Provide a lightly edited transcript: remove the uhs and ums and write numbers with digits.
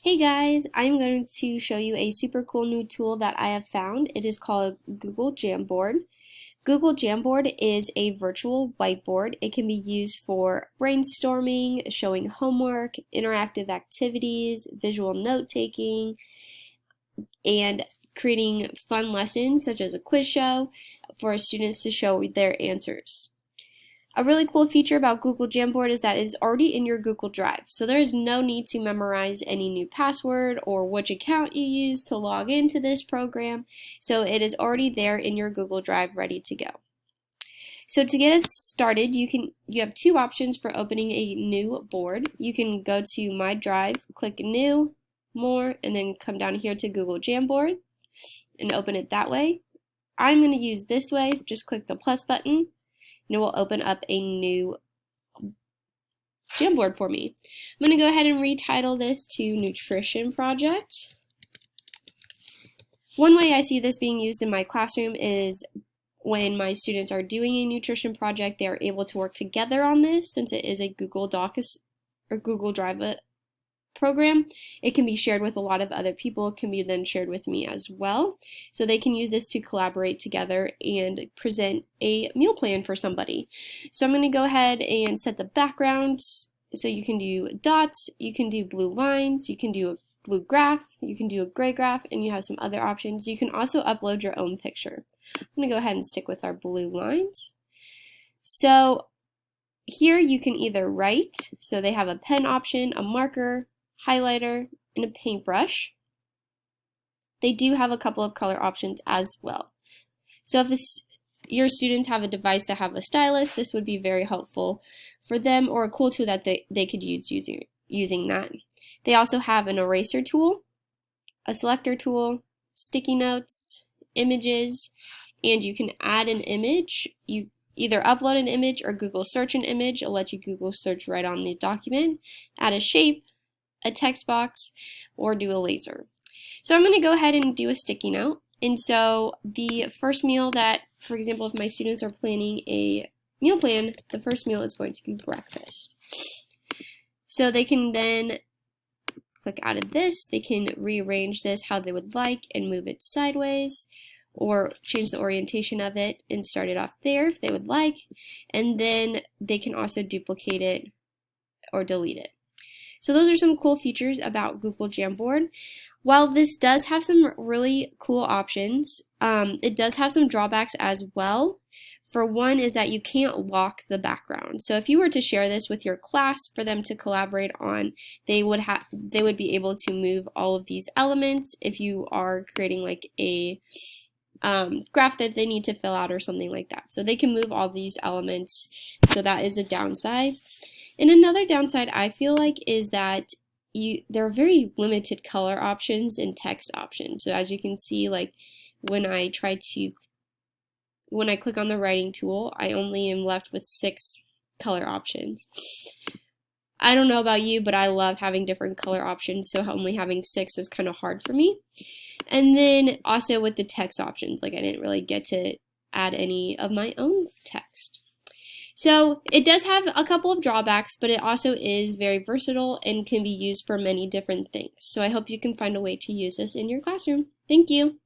Hey guys, I'm going to show you a super cool new tool that I have found. It is called Google Jamboard. Google Jamboard is a virtual whiteboard. It can be used for brainstorming, showing homework, interactive activities, visual note-taking, and creating fun lessons such as a quiz show for students to show their answers. A really cool feature about Google Jamboard is that it's already in your Google Drive, so there's no need to memorize any new password or which account you use to log into this program, so it is already there in your Google Drive ready to go. So to get us started, you have two options for opening a new board. You can go to My Drive, click New, More, and then come down here to Google Jamboard and open it that way. I'm going to use this way, so just click the plus button. And it will open up a new Jamboard for me. I'm going to go ahead and retitle this to Nutrition Project. One way I see this being used in my classroom is when my students are doing a nutrition project, they are able to work together on this. Since it is a Google Doc or Google Drive program, it can be shared with a lot of other people. It can be then shared with me as well. So they can use this to collaborate together and present a meal plan for somebody. So I'm going to go ahead and set the background. So you can do dots, you can do blue lines, you can do a blue graph, you can do a gray graph, and you have some other options. You can also upload your own picture. I'm going to go ahead and stick with our blue lines. So here you can either write, so they have a pen option, a marker, highlighter, and a paintbrush. They do have a couple of color options as well. So if your students have a device that have a stylus, this would be very helpful for them, or a cool tool that they could use using that. They also have an eraser tool, a selector tool, sticky notes, images, and you can add an image. You either upload an image or Google search an image. It'll let you Google search right on the document, add a shape, a text box, or do a laser. So I'm going to go ahead and do a sticky note. And so the first meal that, for example, if my students are planning a meal plan, the first meal is going to be breakfast. So they can then click out of this. They can rearrange this how they would like and move it sideways, or change the orientation of it and start it off there if they would like. And then they can also duplicate it or delete it. So those are some cool features about Google Jamboard. While this does have some really cool options, it does have some drawbacks as well. For one is that you can't lock the background. So if you were to share this with your class for them to collaborate on, they would be able to move all of these elements if you are creating like a graph that they need to fill out or something like that. So they can move all these elements, so that is a downside. And another downside I feel like is that there are very limited color options and text options. So as you can see, like when I click on the writing tool, I only am left with 6 color options. I don't know about you, but I love having different color options, so only having 6 is kind of hard for me. And then also with the text options, like I didn't really get to add any of my own text. So it does have a couple of drawbacks, but it also is very versatile and can be used for many different things. So I hope you can find a way to use this in your classroom. Thank you.